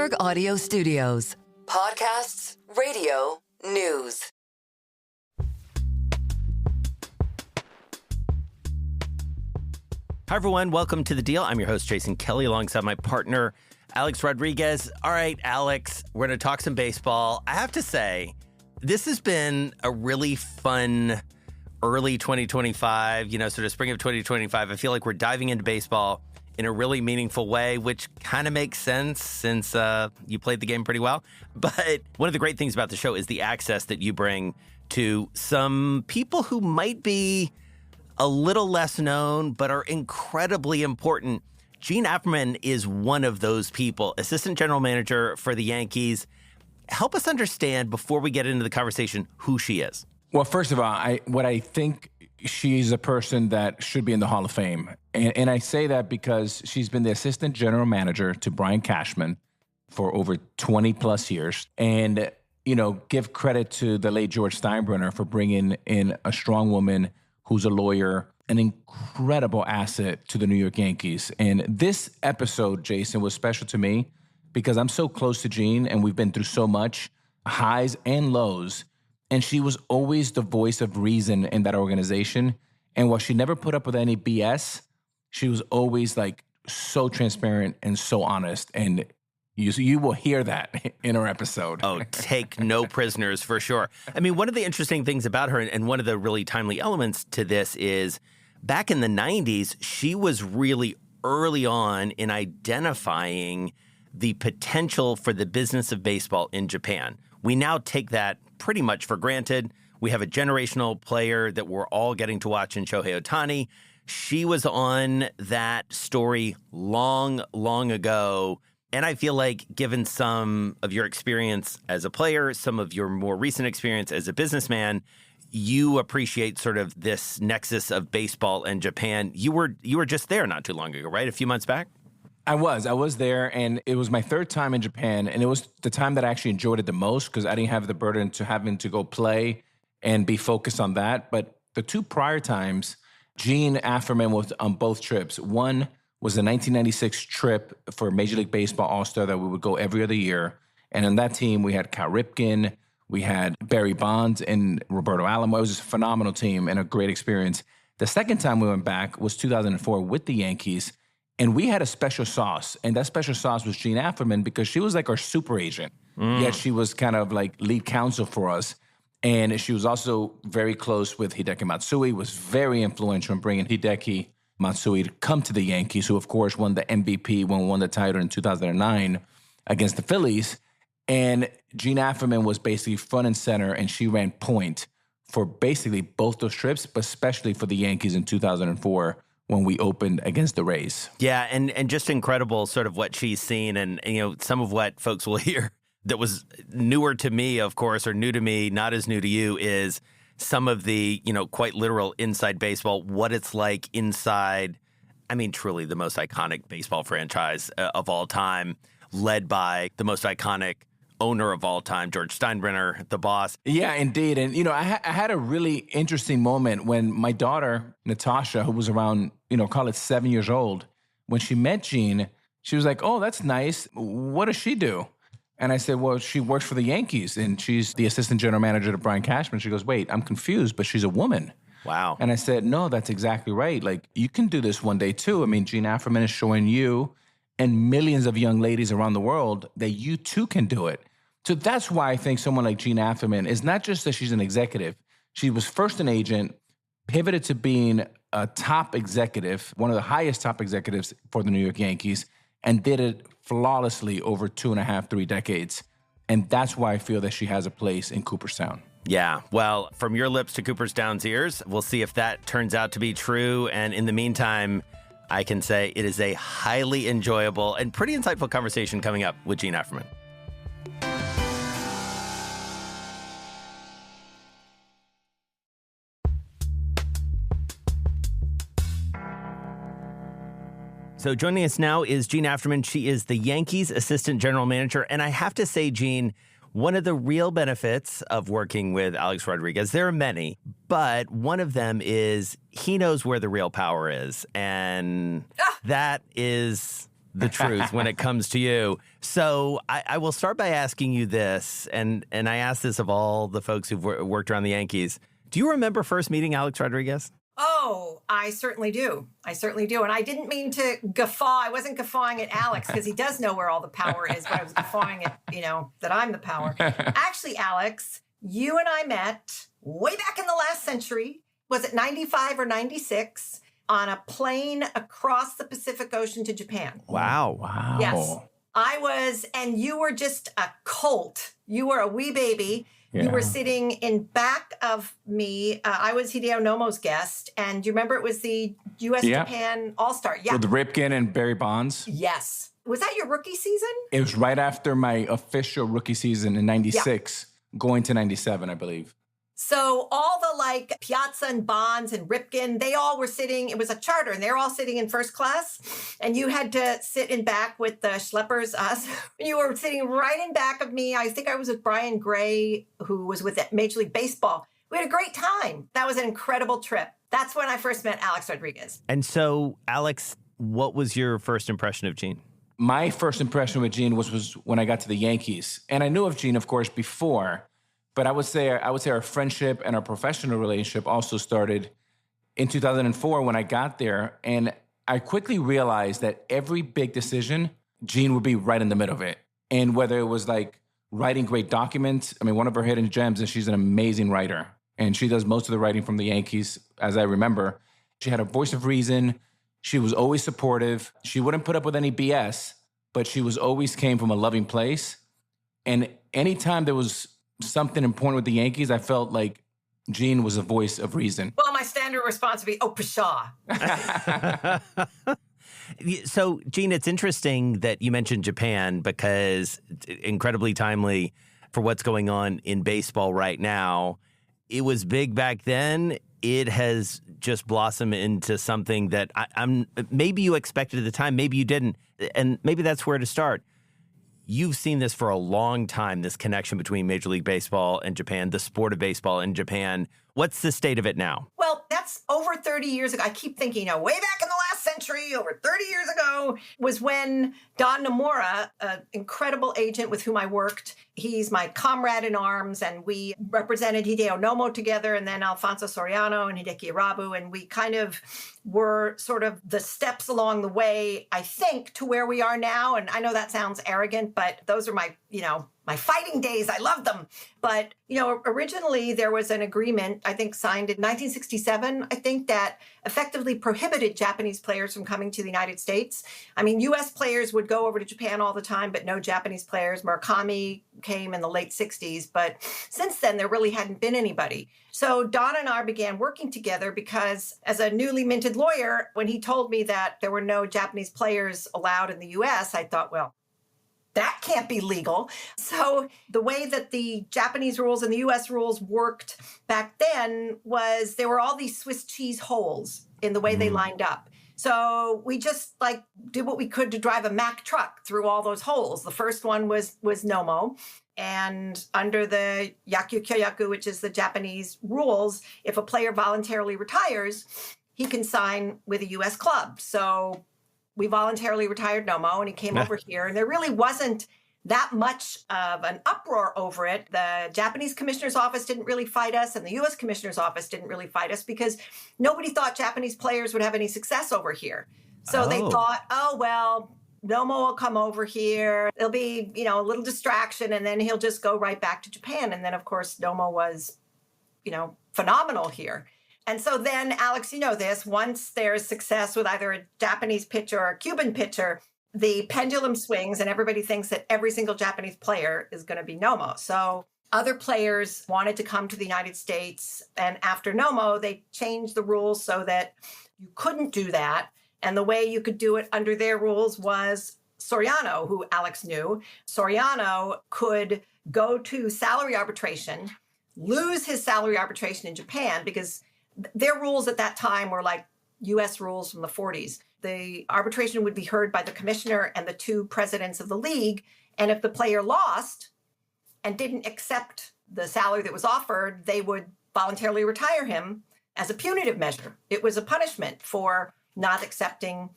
Bloomberg Audio Studios. Podcasts, radio, news. Hi, everyone. Welcome to The Deal. I'm your host, Jason Kelly, alongside my partner, Alex Rodriguez. All right, Alex, we're going to talk some baseball. I have to say, this has been a really fun early 2025, sort of spring of 2025. I feel like we're diving into baseball in a really meaningful way, which kind of makes sense since you played the game pretty well. But one of the great things about the show is the access that you bring to some people who might be a little less known, but are incredibly important. Jean Afterman is one of those people, assistant general manager for the Yankees. Help us understand, before we get into the conversation, who she is. Well, first of all, I think she's a person that should be in the Hall of Fame. And I say that because she's been the assistant general manager to Brian Cashman for over 20 plus years. And, give credit to the late George Steinbrenner for bringing in a strong woman who's a lawyer, an incredible asset to the New York Yankees. And this episode, Jason, was special to me because I'm so close to Jean and we've been through so much, highs and lows. And she was always the voice of reason in that organization. And while she never put up with any BS, she was always so transparent and so honest. And you will hear that in our episode. Oh, take no prisoners for sure. I mean, one of the interesting things about her, and one of the really timely elements to this, is back in the 90s, she was really early on in identifying the potential for the business of baseball in Japan. We now take that pretty much for granted. We have a generational player that we're all getting to watch in Shohei Ohtani. She was on that story long, long ago. And I feel like, given some of your experience as a player, some of your more recent experience as a businessman, you appreciate sort of this nexus of baseball and Japan. You were just there not too long ago, right? A few months back? I was there, and it was my third time in Japan, and it was the time that I actually enjoyed it the most because I didn't have the burden to having to go play and be focused on that. But the two prior times, Jean Afterman was on both trips. One was the 1996 trip for Major League Baseball All-Star that we would go every other year. And on that team, we had Cal Ripken, we had Barry Bonds and Roberto Alomar. It was just a phenomenal team and a great experience. The second time we went back was 2004 with the Yankees, and we had a special sauce. And that special sauce was Jean Afterman because she was like our super agent. Yet she was kind of like lead counsel for us. And she was also very close with Hideki Matsui, was very influential in bringing Hideki Matsui to come to the Yankees, who, of course, won the MVP when we won the title in 2009 against the Phillies. And Jean Afterman was basically front and center, and she ran point for basically both those trips, but especially for the Yankees in 2004 when we opened against the Rays. Yeah, and just incredible sort of what she's seen, and some of what folks will hear that was newer to me, of course, or new to me, not as new to you, is some of the, quite literal inside baseball, what it's like inside, truly the most iconic baseball franchise of all time, led by the most iconic owner of all time, George Steinbrenner, the boss. Yeah, indeed. And, I had a really interesting moment when my daughter, Natasha, who was around, call it 7 years old, when she met Jean, she was like, oh, that's nice. What does she do? And I said, well, she works for the Yankees, and she's the assistant general manager to Brian Cashman. She goes, wait, I'm confused, but she's a woman. Wow. And I said, no, that's exactly right. Like, you can do this one day, too. Jean Afterman is showing you and millions of young ladies around the world that you, too, can do it. So that's why I think someone like Jean Afterman is not just that she's an executive. She was first an agent, pivoted to being a top executive, one of the highest top executives for the New York Yankees, and did it flawlessly over 2.5, 3 decades. And that's why I feel that she has a place in Cooperstown. Yeah, well, from your lips to Cooperstown's ears, we'll see if that turns out to be true. And in the meantime, I can say it is a highly enjoyable and pretty insightful conversation coming up with Jean Afterman. So joining us now is Jean Afterman. She is the Yankees assistant general manager. And I have to say, Jean, one of the real benefits of working with Alex Rodriguez, there are many, but one of them is he knows where the real power is. And that is the truth when it comes to you. So I will start by asking you this, and I ask this of all the folks who've worked around the Yankees. Do you remember first meeting Alex Rodriguez? Oh, I certainly do. I certainly do. And I didn't mean to guffaw. I wasn't guffawing at Alex because he does know where all the power is, but I was guffawing at, that I'm the power. Actually, Alex, you and I met way back in the last century. Was it 95 or 96? On a plane across the Pacific Ocean to Japan. Wow. Yes. I was, and you were just a colt. You were a wee baby. Yeah. You were sitting in back of me. I was Hideo Nomo's guest. And do you remember it was the U.S.-Japan All-Star? Yeah. With Ripken and Barry Bonds? Yes. Was that your rookie season? It was right after my official rookie season in 96, going to 97, I believe. So all the Piazza and Bonds and Ripken, they all were sitting, it was a charter, and they're all sitting in first class. And you had to sit in back with the schleppers, us. You were sitting right in back of me. I think I was with Brian Gray, who was with Major League Baseball. We had a great time. That was an incredible trip. That's when I first met Alex Rodriguez. And so, Alex, what was your first impression of Gene? My first impression with Gene was when I got to the Yankees. And I knew of Gene, of course, before. But I would say our friendship and our professional relationship also started in 2004 when I got there. And I quickly realized that every big decision, Gene would be right in the middle of it. And whether it was writing great documents, one of her hidden gems is she's an amazing writer. And she does most of the writing from the Yankees, as I remember. She had a voice of reason. She was always supportive. She wouldn't put up with any BS, but she always came from a loving place. And anytime there was something important with the Yankees, I felt like Gene was a voice of reason. Well, my standard response would be, pshaw. So, Gene, it's interesting that you mentioned Japan because it's incredibly timely for what's going on in baseball right now. It was big back then. It has just blossomed into something that I'm maybe you expected at the time, maybe you didn't. And maybe that's where to start. You've seen this for a long time, this connection between Major League Baseball and Japan, the sport of baseball in Japan. What's the state of it now? Well, that's over 30 years ago. I keep thinking, way back in the last century, over 30 years ago, was when Don Nomura, an incredible agent with whom I worked, he's my comrade in arms, and we represented Hideo Nomo together, and then Alfonso Soriano and Hideki Irabu, and we kind of were sort of the steps along the way, I think, to where we are now. And I know that sounds arrogant, but those are my, my fighting days. I love them. But, originally there was an agreement, I think signed in 1967, I think, that effectively prohibited Japanese players from coming to the United States. U.S. players would go over to Japan all the time, but no Japanese players. Murakami came in the late 60s. But since then, there really hadn't been anybody. So Don and I began working together because as a newly minted lawyer, when he told me that there were no Japanese players allowed in the U.S., I thought, well, that can't be legal. So the way that the Japanese rules and the U.S. rules worked back then was there were all these Swiss cheese holes in the way they lined up. So we just did what we could to drive a Mack truck through all those holes. The first one was Nomo. And under the Yaku Kyoyaku, which is the Japanese rules, if a player voluntarily retires, he can sign with a U.S. club. So we voluntarily retired Nomo, and he came over here. And there really wasn't that much of an uproar over it. The Japanese commissioner's office didn't really fight us, and the U.S. commissioner's office didn't really fight us because nobody thought Japanese players would have any success over here. So they thought, Nomo will come over here. It'll be, a little distraction, and then he'll just go right back to Japan. And then, of course, Nomo was, phenomenal here. And so then, Alex, this, once there's success with either a Japanese pitcher or a Cuban pitcher, the pendulum swings and everybody thinks that every single Japanese player is going to be Nomo. So other players wanted to come to the United States. And after Nomo, they changed the rules so that you couldn't do that. And the way you could do it under their rules was Soriano, who Alex knew. Soriano could go to salary arbitration, lose his salary arbitration in Japan because their rules at that time were like U.S. rules from the 40s. The arbitration would be heard by the commissioner and the two presidents of the league. And if the player lost and didn't accept the salary that was offered, they would voluntarily retire him as a punitive measure. It was a punishment for not accepting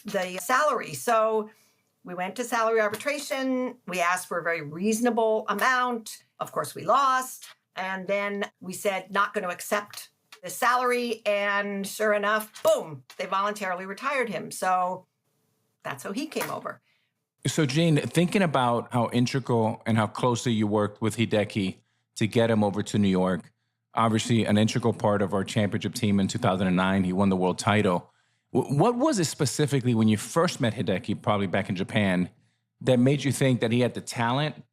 the salary. So We went to salary arbitration. We asked for a very reasonable amount. Of course, we lost. And then we said, not going to accept the salary. And sure enough, boom, they voluntarily retired him. So that's how he came over. So, Gene, thinking about how integral and how closely you worked with Hideki to get him over to New York, obviously an integral part of our championship team in 2009, he won the world title. What was it specifically when you first met Hideki, probably back in Japan, that made you think that he had the talent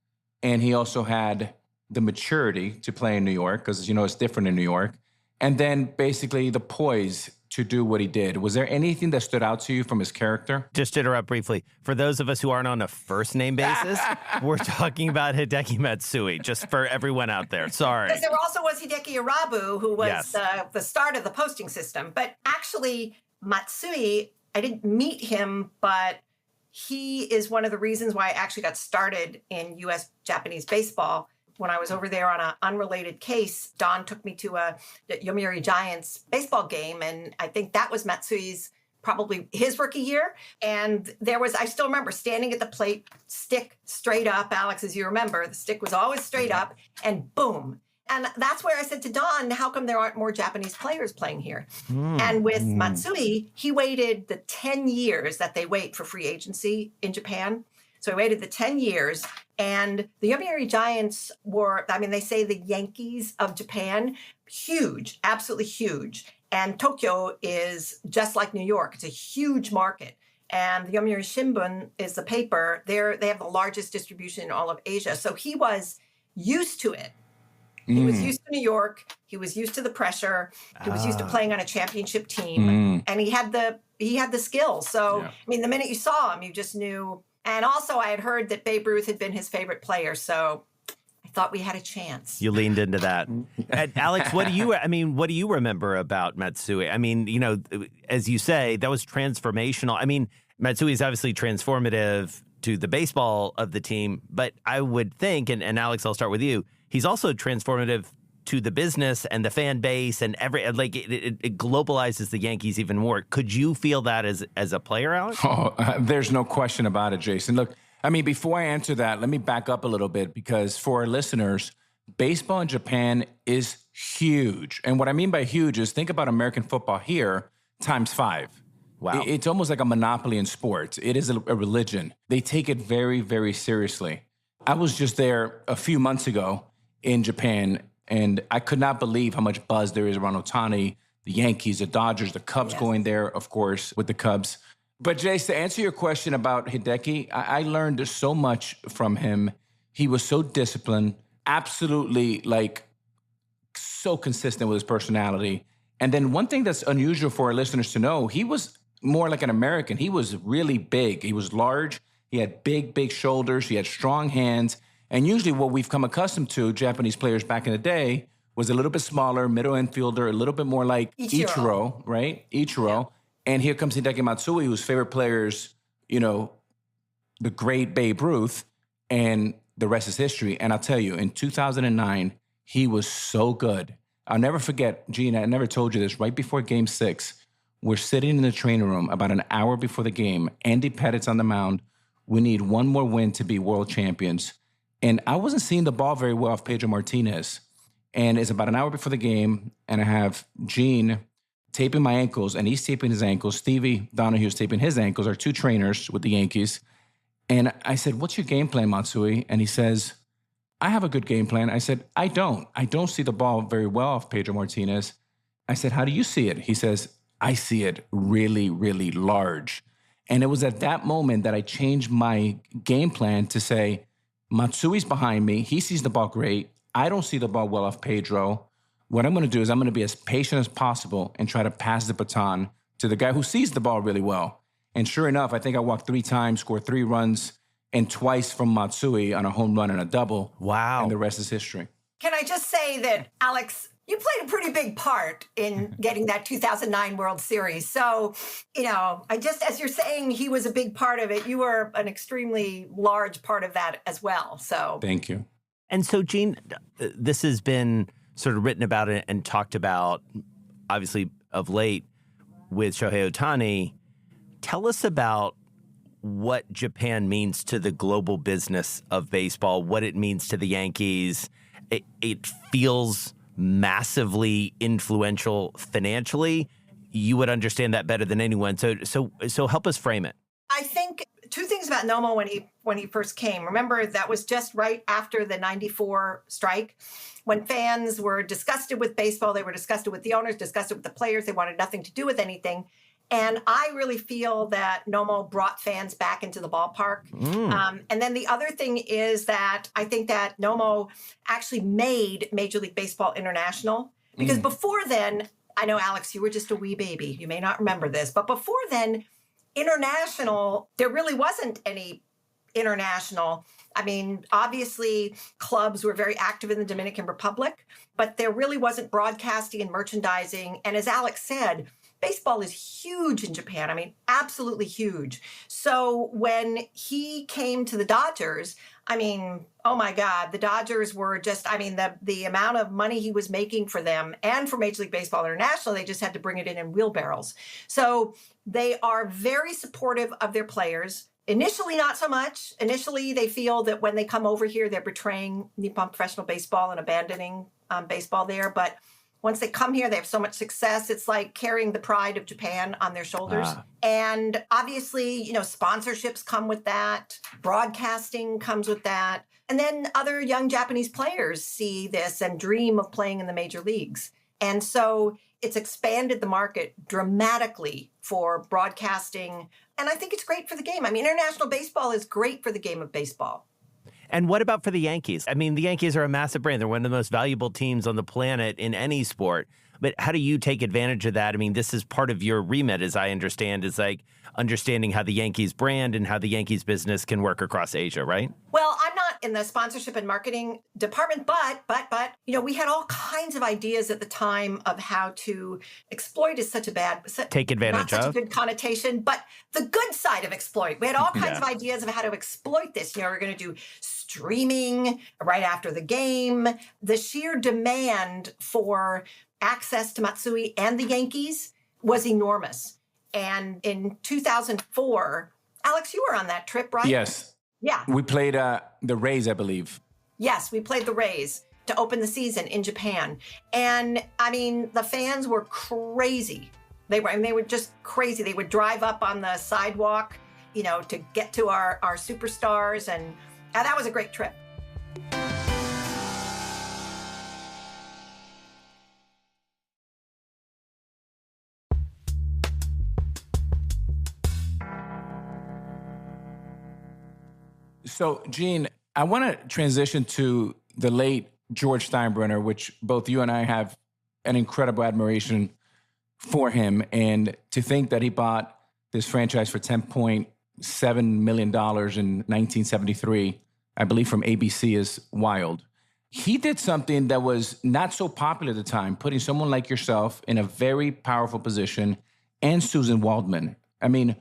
and he also had the maturity to play in New York? Because, it's different in New York. And then basically the poise to do what he did. Was there anything that stood out to you from his character? Just to interrupt briefly, for those of us who aren't on a first name basis, we're talking about Hideki Matsui, just for everyone out there. Sorry. Because there also was Hideki Arabu, who was Yes. the start of the posting system. But actually, Matsui, I didn't meet him, but he is one of the reasons why I actually got started in U.S. Japanese baseball. When I was over there on an unrelated case, Don took me to a Yomiuri Giants baseball game, and I think that was Matsui's probably his rookie year. And I still remember standing at the plate, stick straight up. Alex, as you remember, the stick was always straight up, and boom. And that's where I said to Don, how come there aren't more Japanese players playing here? And with Matsui, he waited the 10 years that they wait for free agency in Japan. So he waited the 10 years. And the Yomiuri Giants were, they say the Yankees of Japan, huge, absolutely huge. And Tokyo is just like New York. It's a huge market. And the Yomiuri Shimbun is the paper. They have the largest distribution in all of Asia. So he was used to it. He was used to New York. He was used to the pressure. He was used to playing on a championship team. And he had the skills. So, the minute you saw him, you just knew. And also, I had heard that Babe Ruth had been his favorite player, so I thought we had a chance. You leaned into that. Alex, what do you remember about Matsui? As you say, that was transformational. Matsui is obviously transformative to the baseball of the team, but I would think, and Alex, I'll start with you, he's also transformative to the business and the fan base and it globalizes the Yankees even more. Could you feel that as a player, Alex? Oh, there's no question about it, Jason. Look, before I answer that, let me back up a little bit, because for our listeners, baseball in Japan is huge. And what I mean by huge is, think about American football here times 5. Wow. It's almost like a monopoly in sports. It is a religion. They take it very, very seriously. I was just there a few months ago in Japan, and I could not believe how much buzz there is around Ohtani, the Yankees, the Dodgers, the Cubs going there, of course, with the Cubs. But Jace, to answer your question about Hideki, I learned so much from him. He was so disciplined, absolutely so consistent with his personality. And then one thing that's unusual for our listeners to know, he was more like an American. He was really big. He was large. He had big, big shoulders. He had strong hands. And usually what we've come accustomed to, Japanese players back in the day, was a little bit smaller, middle infielder, a little bit more like Ichiro, right? Ichiro. Yeah. And here comes Hideki Matsui, whose favorite players, the great Babe Ruth, and the rest is history. And I'll tell you, in 2009, he was so good. I'll never forget, Gene, I never told you this, right before Game 6, we're sitting in the training room about an hour before the game. Andy Pettit's on the mound. We need one more win to be world champions. And I wasn't seeing the ball very well off Pedro Martinez. And it's about an hour before the game, and I have Gene taping my ankles, and he's taping his ankles. Stevie Donahue's taping his ankles, our 2 trainers with the Yankees. And I said, "What's your game plan, Matsui?" And he says, "I have a good game plan." I said, I don't see the ball very well off Pedro Martinez. I said, "How do you see it?" He says, "I see it really, really large." And it was at that moment that I changed my game plan to say, Matsui's behind me. He sees the ball great. I don't see the ball well off Pedro. What I'm going to do is I'm going to be as patient as possible and try to pass the baton to the guy who sees the ball really well. And sure enough, I think I walked 3 times, scored 3 runs, and twice from Matsui on a home run and a double. Wow. And the rest is history. Can I just say that, Alex, you played a pretty big part in getting that 2009 World Series. So, as you're saying, he was a big part of it. You were an extremely large part of that as well. So thank you. And so, Gene, this has been sort of written about and talked about, obviously, of late with Shohei Ohtani. Tell us about what Japan means to the global business of baseball, what it means to the Yankees. It feels massively influential financially. You would understand that better than anyone. So help us frame it. I think two things about Nomo when he first came. Remember, that was just right after the 94 strike, when fans were disgusted with baseball. They were disgusted with the owners, disgusted with the players. They wanted nothing to do with anything. And I really feel that Nomo brought fans back into the ballpark. And then the other thing is that I think that Nomo actually made Major League Baseball international. Because before then, I know, Alex, you were just a wee baby. You may not remember this. But before then, international, there really wasn't any international. I mean, obviously, clubs were very active in the Dominican Republic, but there really wasn't broadcasting and merchandising. And as Alex said, baseball is huge in Japan. I mean, absolutely huge. So when he came to the Dodgers, I mean, oh my God, the Dodgers were just, I mean, the amount of money he was making for them and for Major League Baseball International, they just had to bring it in wheelbarrows. So they are very supportive of their players. Initially, not so much. Initially, they feel that when they come over here, they're betraying Nippon professional baseball and abandoning baseball there. But once they come here, they have so much success. It's like carrying the pride of Japan on their shoulders. And obviously, you know, sponsorships come with that. Broadcasting comes with that. And then other young Japanese players see this and dream of playing in the major leagues. And so it's expanded the market dramatically for broadcasting. And I think it's great for the game. I mean, international baseball is great for the game of baseball. And what about for the Yankees? I mean, the Yankees are a massive brand. They're one of the most valuable teams on the planet in any sport. But how do you take advantage of that? I mean, this is part of your remit, as I understand, is like understanding how the Yankees brand and how the Yankees business can work across Asia, right? Well, I'm not in the sponsorship and marketing department, but, you know, we had all kinds of ideas at the time of how to exploit is such a bad, take advantage not such of. a good connotation, but the good side of exploit. We had all kinds of ideas of how to exploit this. You know, we're going to do streaming right after the game. The sheer demand for access to Matsui and the Yankees was enormous. And in 2004, Alex, you were on that trip, right? Yes. Yeah. We played the Rays, I believe. Yes, we played the Rays to open the season in Japan. And I mean, the fans were crazy. They were just crazy. They would drive up on the sidewalk, you know, to get to our superstars. And that was a great trip. So, Gene, I want to transition to the late George Steinbrenner, which both you and I have an incredible admiration for him. And to think that he bought this franchise for $10.7 million in 1973, I believe from ABC, is wild. He did something that was not so popular at the time, putting someone like yourself in a very powerful position, and Susan Waldman. I mean,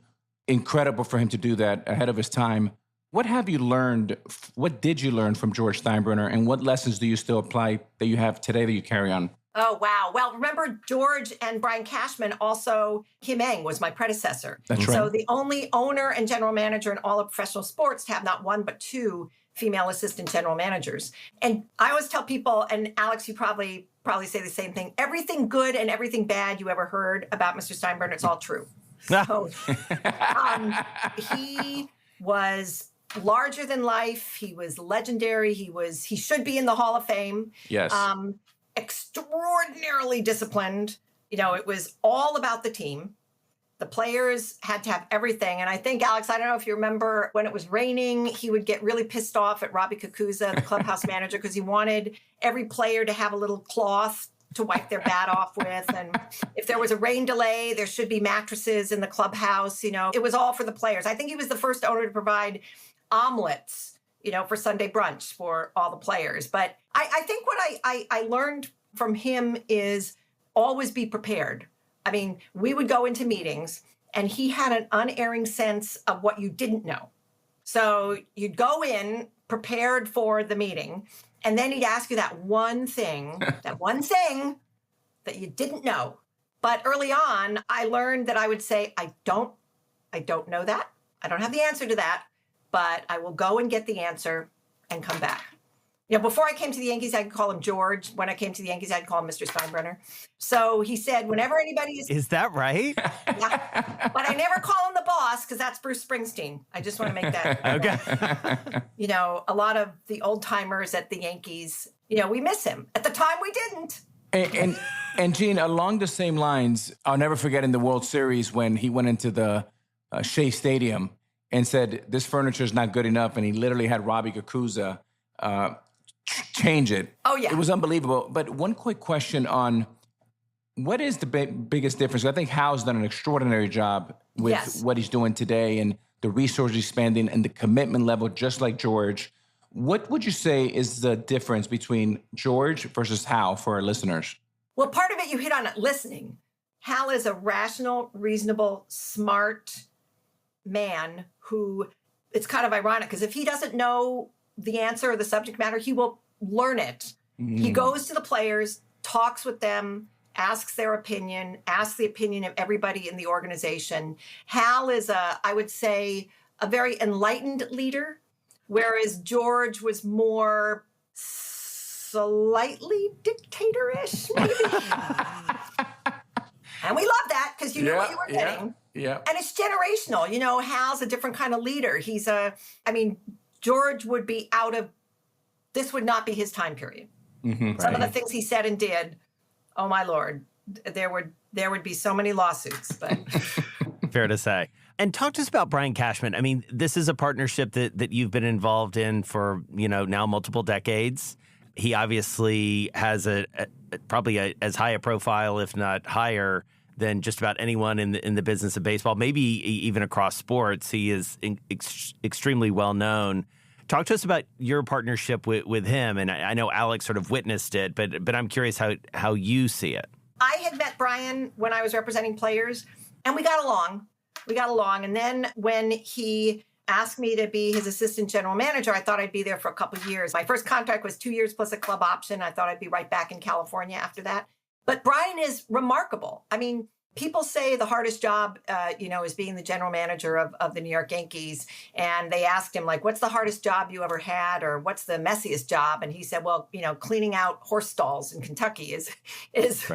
incredible for him to do that ahead of his time. What have you learned? What did you learn from George Steinbrenner, and what lessons do you still apply that you have today that you carry on? Oh, wow. Well, remember, George and Brian Cashman, also Kim Eng was my predecessor. That's right. So the only owner and general manager in all of professional sports to have not one but two female assistant general managers. And I always tell people, and Alex, you probably say the same thing, everything good and everything bad you ever heard about Mr. Steinbrenner, it's all true. So he was larger than life. He was legendary. He should be in the Hall of Fame. Yes. Extraordinarily disciplined. You know, it was all about the team. The players had to have everything. And I think, Alex, I don't know if you remember when it was raining, he would get really pissed off at Robbie Kakuza, the clubhouse manager, because he wanted every player to have a little cloth to wipe their bat off with. And if there was a rain delay, there should be mattresses in the clubhouse. You know, it was all for the players. I think he was the first owner to provide omelets, you know, for Sunday brunch for all the players. But I think what I learned from him is always be prepared. I mean, we would go into meetings and he had an unerring sense of what you didn't know. So you'd go in prepared for the meeting, and then he'd ask you that one thing that you didn't know. But early on, I learned that I would say, I don't know that. I don't have the answer to that, but I will go and get the answer and come back. You know, before I came to the Yankees, I'd call him George. When I came to the Yankees, I'd call him Mr. Steinbrenner. So he said, whenever anybody Is that right? Yeah, but I never call him the boss because that's Bruce Springsteen. I just want to make that. Okay. You know, a lot of the old timers at the Yankees, you know, we miss him. At the time, we didn't. And Gene, along the same lines, I'll never forget in the World Series when he went into the Shea Stadium and said, this furniture is not good enough. And he literally had Robbie Kakuza change it. Oh, yeah. It was unbelievable. But one quick question on what is the biggest difference? I think Hal's done an extraordinary job with what he's doing today and the resources he's spending and the commitment level, just like George. What would you say is the difference between George versus Hal for our listeners? Well, part of it, you hit on it, listening. Hal is a rational, reasonable, smart man who, it's kind of ironic because if he doesn't know the answer or the subject matter, he will learn it. He goes to the players, talks with them, asks their opinion, asks the opinion of everybody in the organization. Hal is I would say, a very enlightened leader, whereas George was more slightly dictatorish, maybe. And we love that because you knew what you were getting. Yeah. And it's generational. You know, Hal's a different kind of leader. George would be this would not be his time period. Some of the things he said and did, oh my Lord, there would be so many lawsuits. But fair to say. And talk to us about Brian Cashman. I mean, this is a partnership that you've been involved in for, now multiple decades. He obviously has probably as high a profile, if not higher, than just about anyone in the business of baseball, maybe even across sports. He is extremely well known. Talk to us about your partnership with him. And I know Alex sort of witnessed it, but I'm curious how you see it. I had met Brian when I was representing players, and we got along. And then when he asked me to be his assistant general manager, I thought I'd be there for a couple of years. My first contract was 2 years plus a club option. I thought I'd be right back in California after that. But Brian is remarkable. I mean, people say the hardest job, is being the general manager of the New York Yankees. And they asked him, like, what's the hardest job you ever had? Or what's the messiest job? And he said, well, cleaning out horse stalls in Kentucky is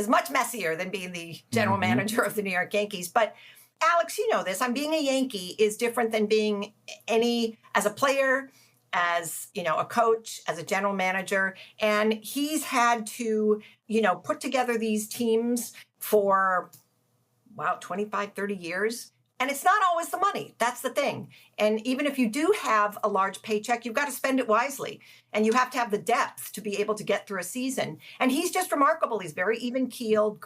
much messier than being the general manager of the New York Yankees. But Alex, you know this. Being a Yankee is different than being as a player, as, a coach, as a general manager. And he's had to, put together these teams for, 25, 30 years. And it's not always the money. That's the thing. And even if you do have a large paycheck, you've got to spend it wisely. And you have to have the depth to be able to get through a season. And he's just remarkable. He's very even-keeled,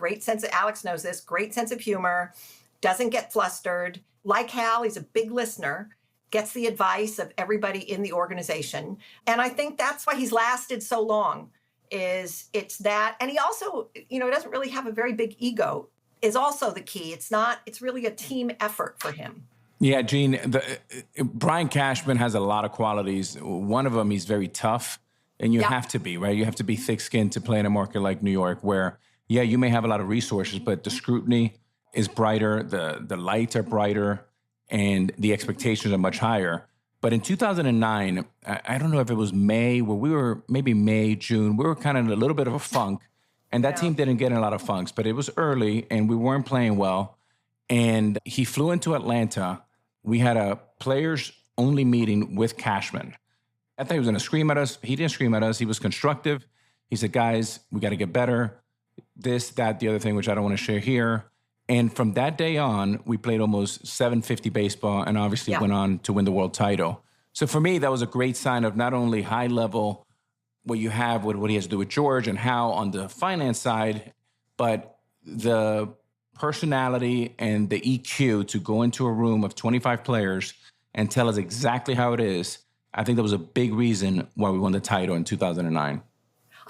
Alex knows this, great sense of humor, doesn't get flustered. Like Hal, he's a big listener, gets the advice of everybody in the organization. And I think that's why he's lasted so long, it's that. And he also, doesn't really have a very big ego, is also the key. It's really a team effort for him. Yeah, Gene, Brian Cashman has a lot of qualities. One of them, he's very tough, and you have to be, right? You have to be thick-skinned to play in a market like New York where, you may have a lot of resources, but the scrutiny is brighter, the lights are brighter, and the expectations are much higher. But in 2009, I don't know if it was May, where we were maybe May, June, we were kind of in a little bit of a funk. And that team didn't get in a lot of funks, but it was early and we weren't playing well. And he flew into Atlanta. We had a players-only meeting with Cashman. I thought he was going to scream at us. He didn't scream at us. He was constructive. He said, guys, we got to get better. This, that, the other thing, which I don't want to share here. And from that day on, we played almost 750 baseball and obviously went on to win the world title. So for me, that was a great sign of not only high level, what you have with what he has to do with George and how on the finance side, but the personality and the EQ to go into a room of 25 players and tell us exactly how it is. I think that was a big reason why we won the title in 2009.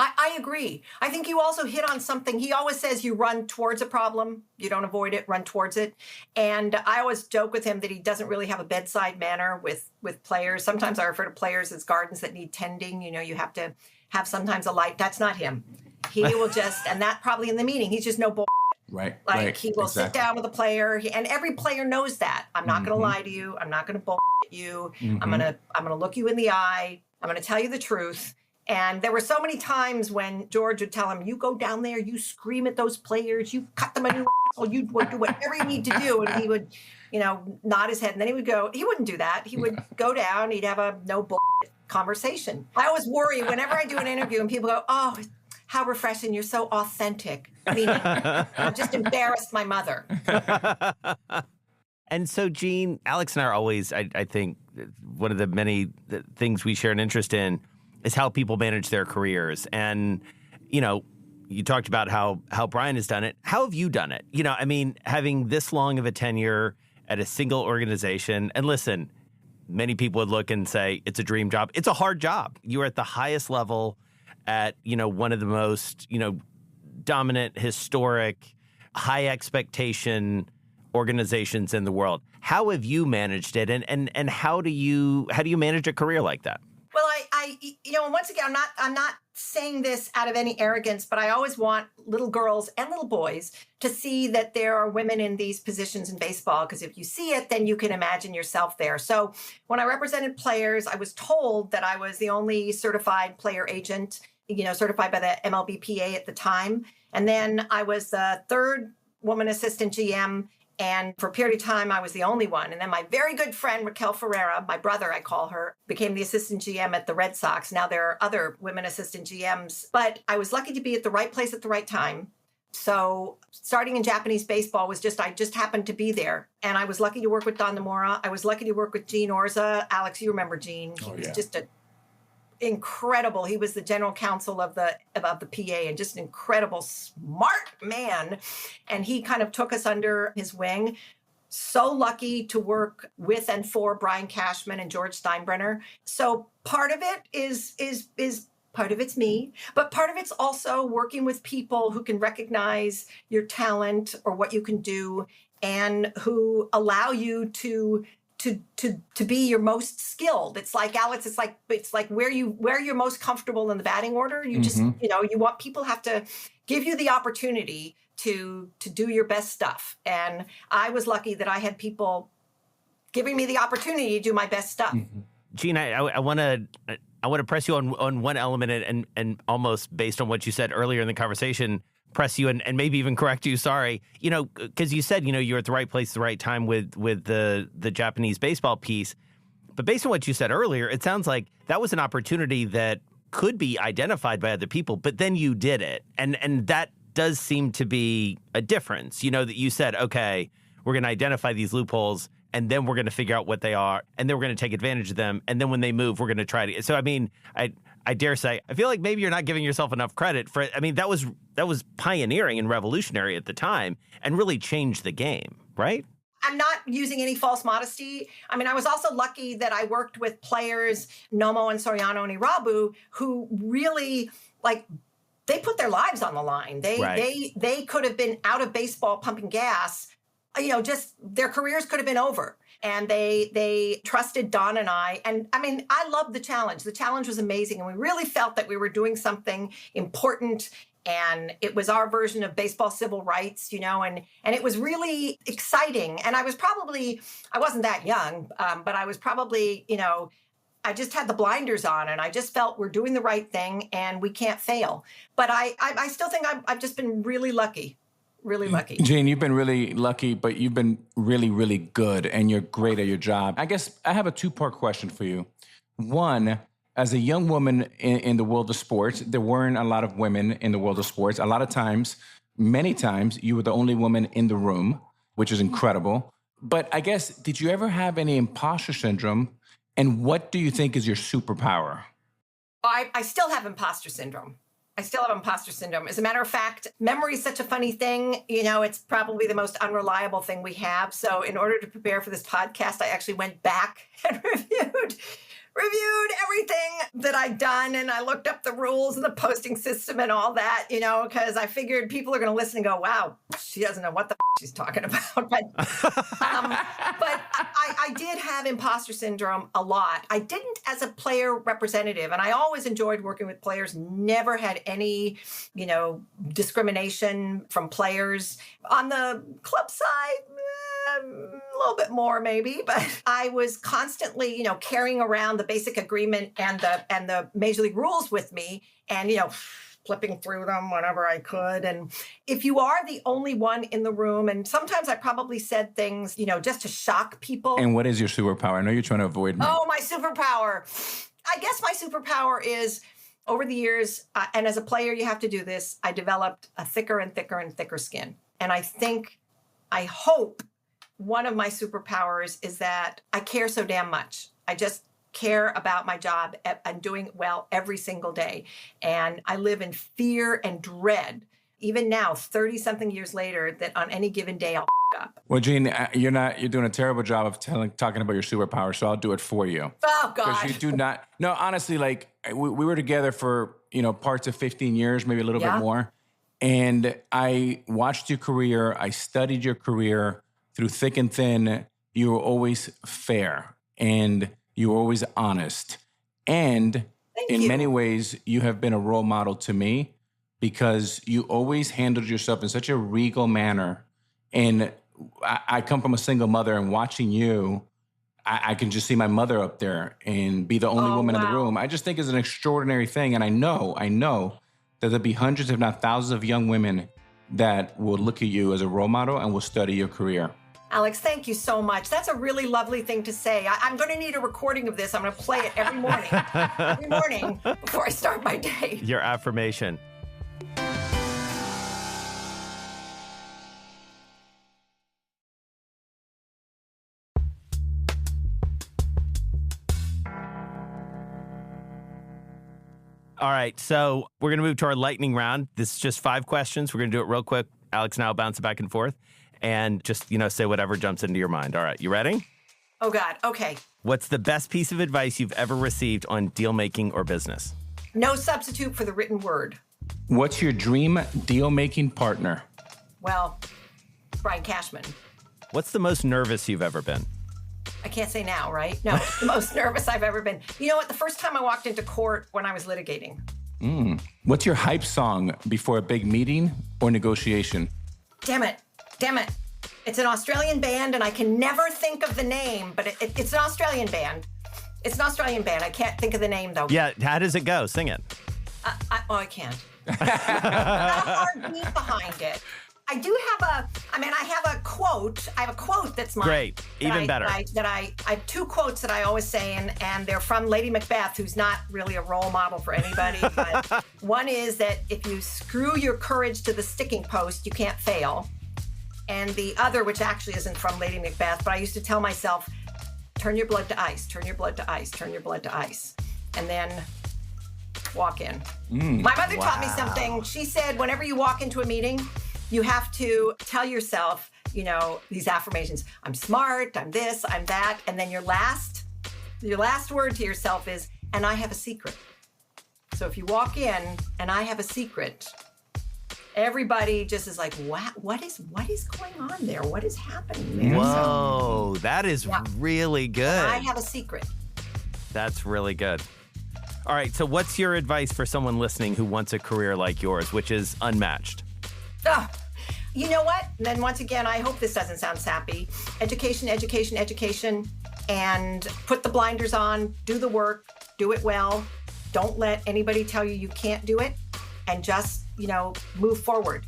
I agree. I think you also hit on something. He always says you run towards a problem. You don't avoid it, run towards it. And I always joke with him that he doesn't really have a bedside manner with players. Sometimes I refer to players as gardens that need tending. You have to have sometimes a light. That's not him. He will just, and that probably in the meeting, he's just no bull. Right. Like he will sit down with a player, and every player knows that. I'm not going to lie to you. I'm not going to bullshit you. I'm gonna look you in the eye. I'm going to tell you the truth. And there were so many times when George would tell him, "You go down there, you scream at those players, you cut them a new asshole, you do whatever you need to do." And he would, nod his head, and then he would go. He wouldn't do that. He would go down. He'd have a no bullshit conversation. I always worry whenever I do an interview and people go, "Oh, how refreshing. You're so authentic." I mean, I've just embarrassed my mother. And so, Gene, Alex and I are always, I think, one of the many things we share an interest in is how people manage their careers. And, you talked about how Brian has done it. How have you done it? Having this long of a tenure at a single organization. And listen, many people would look and say, it's a dream job. It's a hard job. You're at the highest level at, one of the most, dominant, historic, high expectation organizations in the world. How have you managed it? And how do you manage a career like that? Well, once again, I'm not saying this out of any arrogance, but I always want little girls and little boys to see that there are women in these positions in baseball, because if you see it, then you can imagine yourself there. So when I represented players, I was told that I was the only certified player agent, certified by the MLBPA at the time. And then I was the third woman assistant GM. And for a period of time, I was the only one. And then my very good friend, Raquel Ferreira, my brother, I call her, became the assistant GM at the Red Sox. Now there are other women assistant GMs, but I was lucky to be at the right place at the right time. So starting in Japanese baseball I just happened to be there. And I was lucky to work with Don Nomura. I was lucky to work with Gene Orza. Alex, you remember Gene. He was just incredible. He was the general counsel of the PA, and just an incredible, smart man. And he kind of took us under his wing. So lucky to work with and for Brian Cashman and George Steinbrenner. So part of it is part of it's me, but part of it's also working with people who can recognize your talent or what you can do, and who allow you to be your most skilled. It's like, Alex, it's like where you're most comfortable in the batting order. You just, you want people have to give you the opportunity to do your best stuff. And I was lucky that I had people giving me the opportunity to do my best stuff. Gene, I want to press you on one element, and almost based on what you said earlier in the conversation, press you and maybe even correct you. Sorry, because you said you're at the right place at the right time with the Japanese baseball piece. But based on what you said earlier, it sounds like that was an opportunity that could be identified by other people, but then you did it, and that does seem to be a difference. That you said, okay, we're going to identify these loopholes, and then we're going to figure out what they are, and then we're going to take advantage of them, and then when they move, we're going to try to. So I dare say, I feel like maybe you're not giving yourself enough credit for it. That was pioneering and revolutionary at the time, and really changed the game, right? I'm not using any false modesty. I was also lucky that I worked with players, Nomo and Soriano and Irabu, who really, they put their lives on the line. They could have been out of baseball pumping gas, just their careers could have been over. And they trusted Don and I. And I loved the challenge. The challenge was amazing. And we really felt that we were doing something important. And it was our version of baseball civil rights, and it was really exciting. And I wasn't that young, but I was probably, I just had the blinders on, and I just felt we're doing the right thing and we can't fail. But I still think I've just been really lucky. Really lucky. Jane, you've been really lucky, but you've been really, really good, and you're great at your job. I guess I have a two-part question for you. One, as a young woman in the world of sports, there weren't a lot of women in the world of sports. A lot of times, many times, you were the only woman in the room, which is incredible. But I guess, did you ever have any imposter syndrome? And what do you think is your superpower? I still have imposter syndrome. As a matter of fact, memory is such a funny thing. It's probably the most unreliable thing we have. So in order to prepare for this podcast, I actually went back and reviewed reviewed everything that I'd done, and I looked up the rules and the posting system and all that, because I figured people are going to listen and go, wow, she doesn't know what the she's talking about. But I did have imposter syndrome a lot. I didn't as a player representative, and I always enjoyed working with players, never had any, discrimination from players. On the club side, a little bit more maybe, but I was constantly, carrying around the basic agreement and the Major League rules with me, and, flipping through them whenever I could. And if you are the only one in the room, and sometimes I probably said things, just to shock people. And what is your superpower? I know you're trying to avoid me. Oh, my superpower. I guess my superpower is, over the years, and as a player, you have to do this, I developed a thicker and thicker and thicker skin. And I hope one of my superpowers is that I care so damn much. I just care about my job and doing it well every single day. And I live in fear and dread, even now, 30-something years later, that on any given day I'll up. Well, Gene, you're doing a terrible job of talking about your superpower, so I'll do it for you. Oh, God. Because you do not. No, honestly, we were together for, parts of 15 years, maybe a little bit more. And I watched your career. I studied your career through thick and thin. You were always fair and you were always honest. And in many ways, you have been a role model to me because you always handled yourself in such a regal manner. And I come from a single mother, and watching you, I can just see my mother up there and be the only woman in the room. I just think it's an extraordinary thing. And I know that there'll be hundreds, if not thousands, of young women that will look at you as a role model and will study your career. Alex, thank you so much. That's a really lovely thing to say. I'm going to need a recording of this. I'm going to play it every morning before I start my day. Your affirmation. All right, so we're going to move to our lightning round. This is just 5 questions. We're going to do it real quick. Alex and I will bounce it back and forth. And just, say whatever jumps into your mind. All right, you ready? Oh, God. Okay. What's the best piece of advice you've ever received on deal-making or business? No substitute for the written word. What's your dream deal-making partner? Well, Brian Cashman. What's the most nervous you've ever been? I can't say now, right? No, the most nervous I've ever been. You know what? The first time I walked into court when I was litigating. What's your hype song before a big meeting or negotiation? Damn it. It's an Australian band, and I can never think of the name, but it's an Australian band. It's an Australian band. I can't think of the name, though. Yeah, how does it go? Sing it. I can't. Not a hard beat behind it. I do have I have a quote. I have a quote that's mine. Great. Even better. I have 2 quotes that I always say, and they're from Lady Macbeth, who's not really a role model for anybody. But one is that if you screw your courage to the sticking post, you can't fail. And the other, which actually isn't from Lady Macbeth, but I used to tell myself, turn your blood to ice, turn your blood to ice, turn your blood to ice. And then walk in. My mother taught me something. She said, whenever you walk into a meeting, you have to tell yourself, these affirmations. I'm smart, I'm this, I'm that. And then your last word to yourself is, and I have a secret. So if you walk in and I have a secret, everybody just is like, what is going on there? What is happening there? Whoa, that is really good. I have a secret. That's really good. All right, so what's your advice for someone listening who wants a career like yours, which is unmatched? You know what? And then once again, I hope this doesn't sound sappy. Education, and put the blinders on, do the work, do it well. Don't let anybody tell you can't do it, and just, move forward.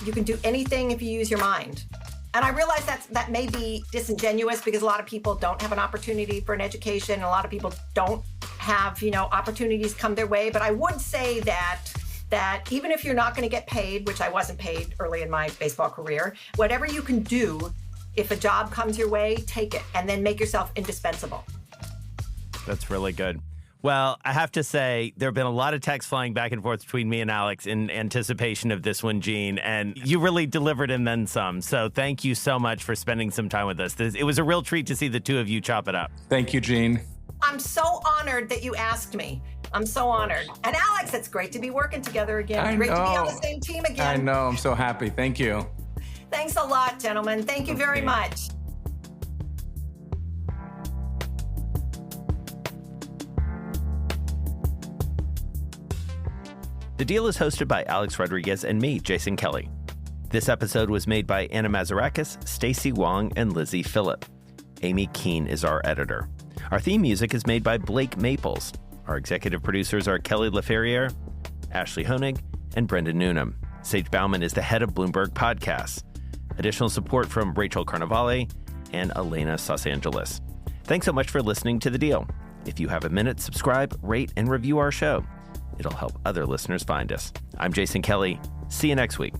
You can do anything if you use your mind. And I realize that may be disingenuous because a lot of people don't have an opportunity for an education, and a lot of people don't have, opportunities come their way. But I would say that even if you're not going to get paid, which I wasn't paid early in my baseball career, whatever you can do, if a job comes your way, take it, and then make yourself indispensable. That's really good. Well, I have to say, there have been a lot of texts flying back and forth between me and Alex in anticipation of this one, Gene, and you really delivered and then some. So thank you so much for spending some time with us. It was a real treat to see the two of you chop it up. Thank you, Gene. I'm so honored that you asked me. I'm so honored. And Alex, it's great to be working together again. Great to be on the same team again. I know. I'm so happy. Thank you. Thanks a lot, gentlemen. Thank you very much. The Deal is hosted by Alex Rodriguez and me, Jason Kelly. This episode was made by Anna Mazarakis, Stacey Wong, and Lizzie Phillip. Amy Keene is our editor. Our theme music is made by Blake Maples. Our executive producers are Kelly LaFerriere, Ashley Honig, and Brendan Newnham. Sage Bauman is the head of Bloomberg Podcasts. Additional support from Rachel Carnavale and Elena Sasangelis. Thanks so much for listening to The Deal. If you have a minute, subscribe, rate, and review our show. It'll help other listeners find us. I'm Jason Kelly. See you next week.